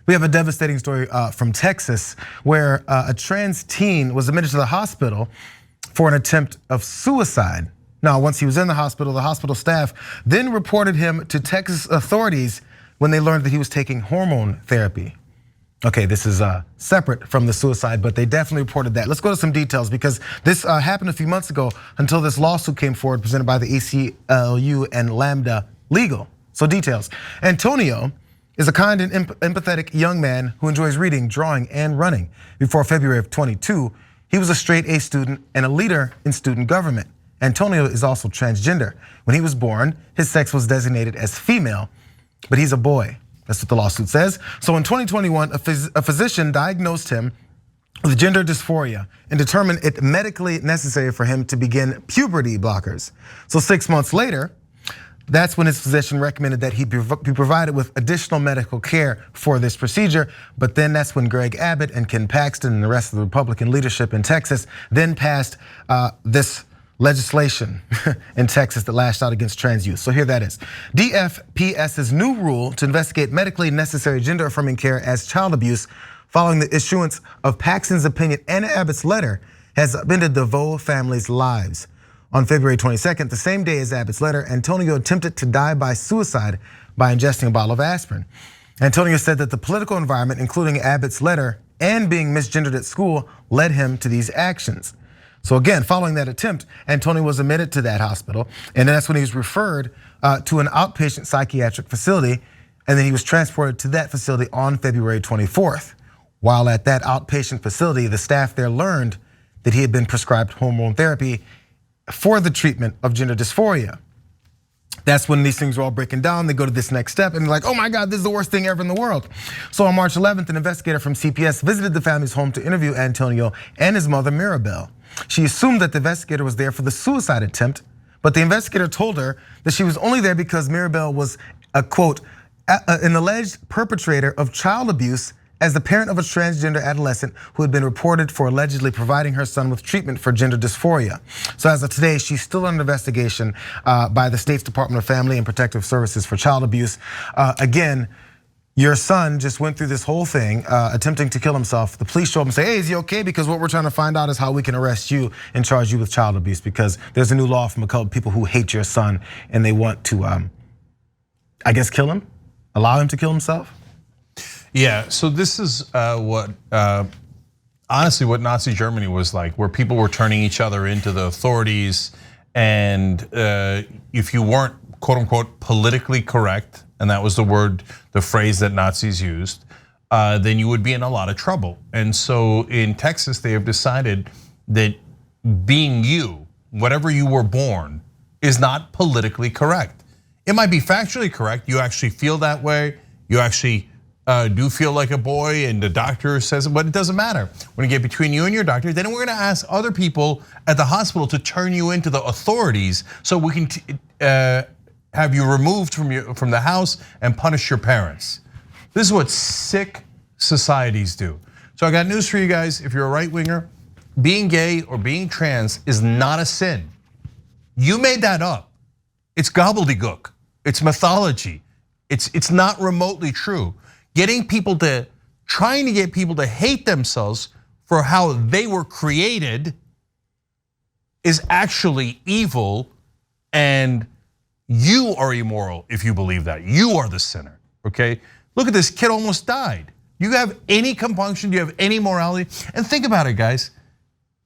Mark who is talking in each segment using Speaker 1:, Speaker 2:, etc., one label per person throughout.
Speaker 1: We have a devastating story from Texas where a trans teen was admitted to the hospital for an attempt of suicide. Now, once he was in the hospital staff then reported him to Texas authorities when they learned that he was taking hormone therapy. Okay, this is separate from the suicide, but they definitely reported that. Let's go to some details because this happened a few months ago until this lawsuit came forward presented by the ACLU and Lambda Legal. So details. Antonio is a kind and empathetic young man who enjoys reading, drawing, and running. Before February of 22, he was a straight A student and a leader in student government. Antonio is also transgender. When he was born, his sex was designated as female, but he's a boy. That's what the lawsuit says. So in 2021, a physician diagnosed him with gender dysphoria and determined it medically necessary for him to begin puberty blockers. So 6 months later, that's when his physician recommended that he be provided with additional medical care for this procedure. But then that's when Greg Abbott and Ken Paxton and the rest of the Republican leadership in Texas then passed this legislation in Texas that lashed out against trans youth. So here that is. DFPS's new rule to investigate medically necessary gender-affirming care as child abuse following the issuance of Paxton's opinion and Abbott's letter has upended the Voe family's lives. On February 22nd, the same day as Abbott's letter, Antonio attempted to die by suicide by ingesting a bottle of aspirin. Antonio said that the political environment, including Abbott's letter and being misgendered at school, led him to these actions. So again, following that attempt, Antonio was admitted to that hospital, and that's when he was referred to an outpatient psychiatric facility, and then he was transported to that facility on February 24th. While at that outpatient facility, the staff there learned that he had been prescribed hormone therapy for the treatment of gender dysphoria. That's when these things are all breaking down. They go to this next step and they're like, oh my God, this is the worst thing ever in the world. So on March 11th, an investigator from CPS visited the family's home to interview Antonio and his mother, Mirabelle. She assumed that the investigator was there for the suicide attempt, but the investigator told her that she was only there because Mirabelle was a quote, an alleged perpetrator of child abuse as the parent of a transgender adolescent who had been reported for allegedly providing her son with treatment for gender dysphoria. So as of today, she's still under investigation by the state's Department of Family and Protective Services for child abuse. Again, your son just went through this whole thing, attempting to kill himself. The police show up and say, hey, is he okay? Because what we're trying to find out is how we can arrest you and charge you with child abuse, because there's a new law from a couple of people who hate your son and they want to, I guess, kill him, allow him to kill himself.
Speaker 2: Yeah, so this is honestly what Nazi Germany was like, where people were turning each other into the authorities, and if you weren't quote unquote politically correct, and that was the phrase that Nazis used, then you would be in a lot of trouble. And so in Texas, they have decided that being you, whatever you were born, is not politically correct. It might be factually correct, you actually feel that way, you actually do feel like a boy and the doctor says it, but it doesn't matter. When you get between you and your doctor, then we're gonna ask other people at the hospital to turn you into the authorities so we can have you removed from the house and punish your parents. This is what sick societies do. So I got news for you guys. If you're a right winger, being gay or being trans is not a sin. You made that up. It's gobbledygook. It's mythology. It's not remotely true. Trying to get people to hate themselves for how they were created is actually evil, and you are immoral if you believe that. You are the sinner, okay? Look at this, kid almost died. You have any compunction, do you have any morality? And think about it, guys.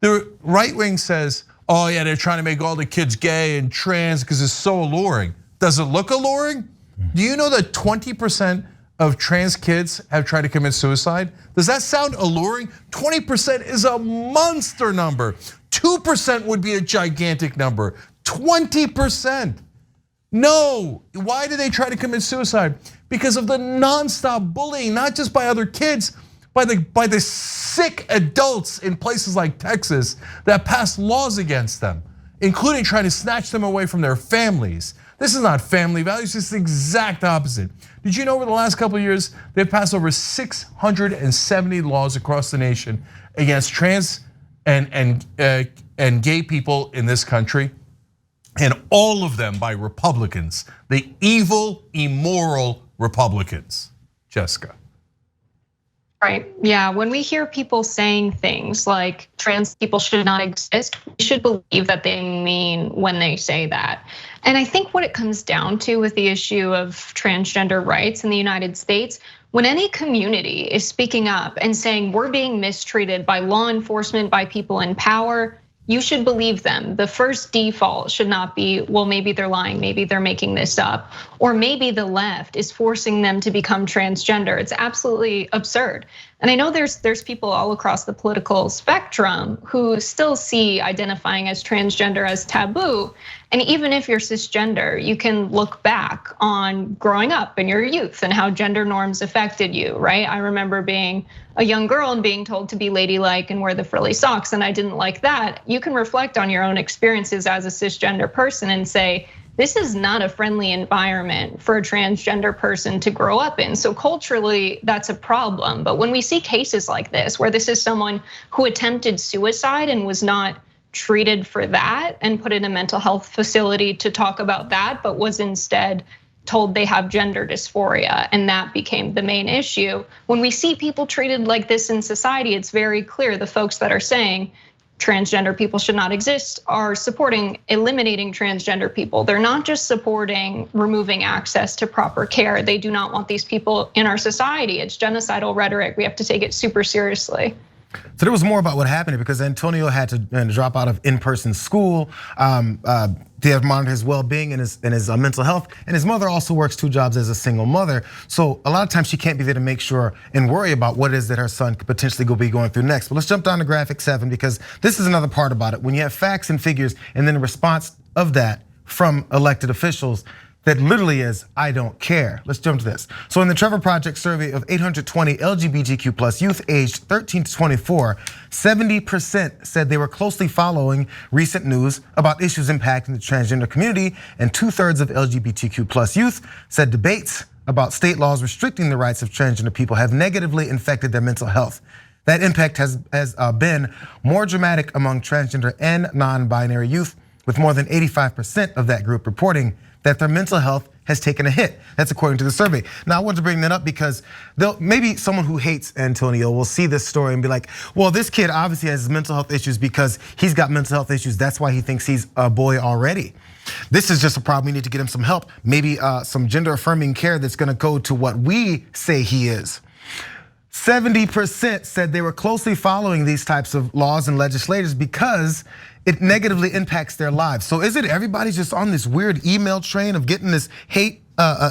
Speaker 2: The right wing says, oh yeah, they're trying to make all the kids gay and trans because it's so alluring. Does it look alluring? Do you know that 20% of trans kids have tried to commit suicide? Does that sound alluring? 20% is a monster number. 2% would be a gigantic number. 20%. No, why do they try to commit suicide? Because of the nonstop bullying, not just by other kids, by the sick adults in places like Texas that pass laws against them, including trying to snatch them away from their families. This is not family values, this is the exact opposite. Did you know over the last couple of years, they've passed over 670 laws across the nation against trans and gay people in this country? And all of them by Republicans, the evil, immoral Republicans. Jessica.
Speaker 3: Right, yeah, when we hear people saying things like trans people should not exist, we should believe that they mean when they say that. And I think what it comes down to with the issue of transgender rights in the United States, when any community is speaking up and saying we're being mistreated by law enforcement, by people in power, you should believe them. The first default should not be, well, maybe they're lying, maybe they're making this up, or maybe the left is forcing them to become transgender. It's absolutely absurd. And I know there's people all across the political spectrum who still see identifying as transgender as taboo. And even if you're cisgender, you can look back on growing up in your youth and how gender norms affected you, right? I remember being a young girl and being told to be ladylike and wear the frilly socks, and I didn't like that. You can reflect on your own experiences as a cisgender person and say, this is not a friendly environment for a transgender person to grow up in. So culturally, that's a problem. But when we see cases like this, where this is someone who attempted suicide and was not treated for that and put in a mental health facility to talk about that, but was instead told they have gender dysphoria, and that became the main issue. When we see people treated like this in society, it's very clear the folks that are saying transgender people should not exist are supporting eliminating transgender people. They're not just supporting removing access to proper care. They do not want these people in our society. It's genocidal rhetoric. We have to take it super seriously.
Speaker 1: So there was more about what happened because Antonio had to drop out of in-person school. They have monitored his well-being and his mental health. And his mother also works 2 jobs as a single mother. So a lot of times she can't be there to make sure and worry about what it is that her son could potentially be going through next. But let's jump down to graphic 7 because this is another part about it. When you have facts and figures and then a response of that from elected officials, that literally is, I don't care. Let's jump to this. So in the Trevor Project survey of 820 LGBTQ+ youth aged 13 to 24, 70% said they were closely following recent news about issues impacting the transgender community, and 2/3 of LGBTQ+ youth said debates about state laws restricting the rights of transgender people have negatively infected their mental health. That impact has been more dramatic among transgender and non-binary youth, with more than 85% of that group reporting that their mental health has taken a hit. That's according to the survey. Now I wanted to bring that up because maybe someone who hates Antonio will see this story and be like, well, this kid obviously has mental health issues because he's got mental health issues. That's why he thinks he's a boy already. This is just a problem. We need to get him some help. Maybe some gender affirming care that's gonna go to what we say he is. 70% said they were closely following these types of laws and legislators because it negatively impacts their lives. So is it everybody's just on this weird email train of getting this hate,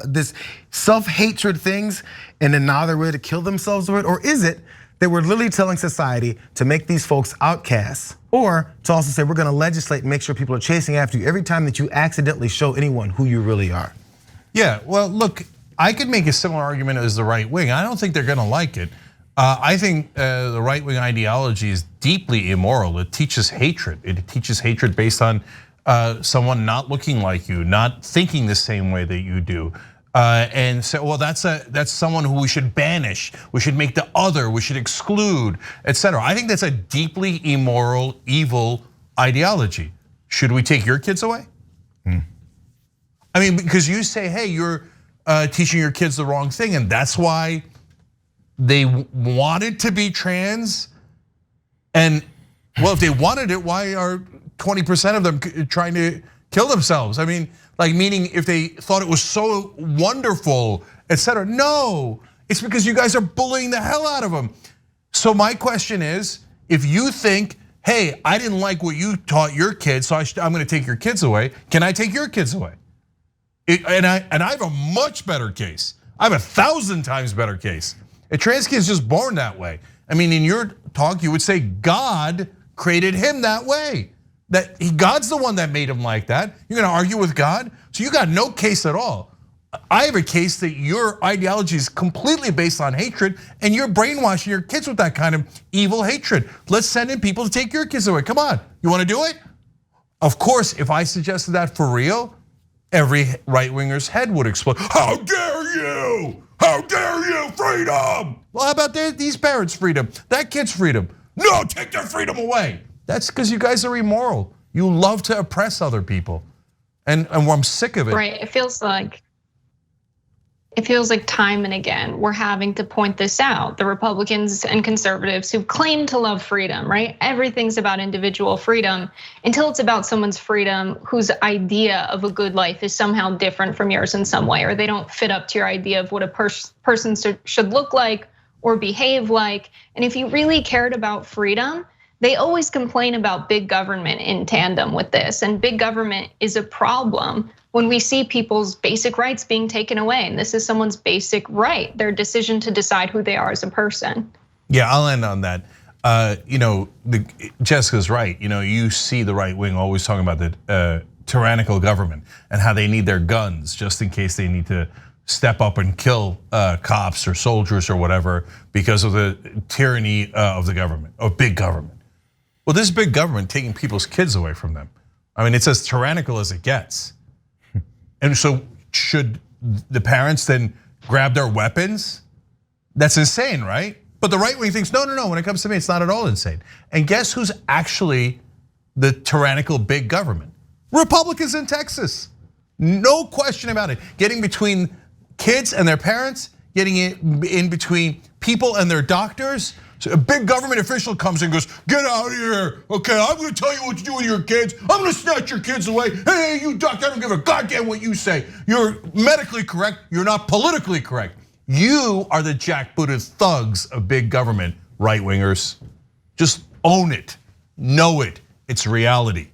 Speaker 1: this self-hatred things, and then now they're ready to kill themselves with it? Or is it that we're literally telling society to make these folks outcasts, or to also say we're gonna legislate and make sure people are chasing after you every time that you accidentally show anyone who you really are?
Speaker 2: Yeah, well, look, I could make a similar argument as the right wing. I don't think they're gonna like it. I think the right wing ideology is deeply immoral. It teaches hatred. It teaches hatred based on someone not looking like you, not thinking the same way that you do. And so, well, that's someone who we should banish. We should make the other. We should exclude, etc. I think that's a deeply immoral, evil ideology. Should we take your kids away? I mean, because you say, hey, you're teaching your kids the wrong thing, and that's why they wanted to be trans. And well, if they wanted it, why are 20% of them trying to kill themselves? I mean, like, meaning if they thought it was so wonderful, etc. No, it's because you guys are bullying the hell out of them. So my question is, if you think, hey, I didn't like what you taught your kids, so I'm gonna take your kids away, can I take your kids away? And I have a much better case. I have 1,000 times better case. A trans kid is just born that way. I mean, in your talk, you would say God created him that way. That God's the one that made him like that. You're gonna argue with God? So you got no case at all. I have a case that your ideology is completely based on hatred, and you're brainwashing your kids with that kind of evil hatred. Let's send in people to take your kids away. Come on, you wanna do it? Of course, if I suggested that for real, every right-winger's head would explode. How dare you? How dare you, freedom? Well, how about these parents' freedom? That kid's freedom. No, take their freedom away. That's because you guys are immoral. You love to oppress other people. And I'm sick of it.
Speaker 3: Right, it feels like it feels like time and again, we're having to point this out. The Republicans and conservatives who claim to love freedom, right? Everything's about individual freedom until it's about someone's freedom whose idea of a good life is somehow different from yours in some way, or they don't fit up to your idea of what a person should look like or behave like. And if you really cared about freedom, they always complain about big government in tandem with this. And big government is a problem when we see people's basic rights being taken away. And this is someone's basic right, their decision to decide who they are as a person.
Speaker 2: Yeah, I'll end on that. Jessica's right. You see the right wing always talking about the tyrannical government and how they need their guns just in case they need to step up and kill cops or soldiers or whatever because of the tyranny of the government, of big government. Well, this big government taking people's kids away from them. I mean, it's as tyrannical as it gets. And so should the parents then grab their weapons? That's insane, right? But the right wing thinks, no, when it comes to me, it's not at all insane. And guess who's actually the tyrannical big government? Republicans in Texas. No question about it. Getting between kids and their parents, getting in between people and their doctors. So a big government official comes and goes, get out of here. Okay, I'm gonna tell you what to do with your kids. I'm gonna snatch your kids away. Hey, you doctor, I don't give a goddamn what you say. You're medically correct, you're not politically correct. You are the jackbooted thugs of big government, right wingers. Just own it, know it, it's reality.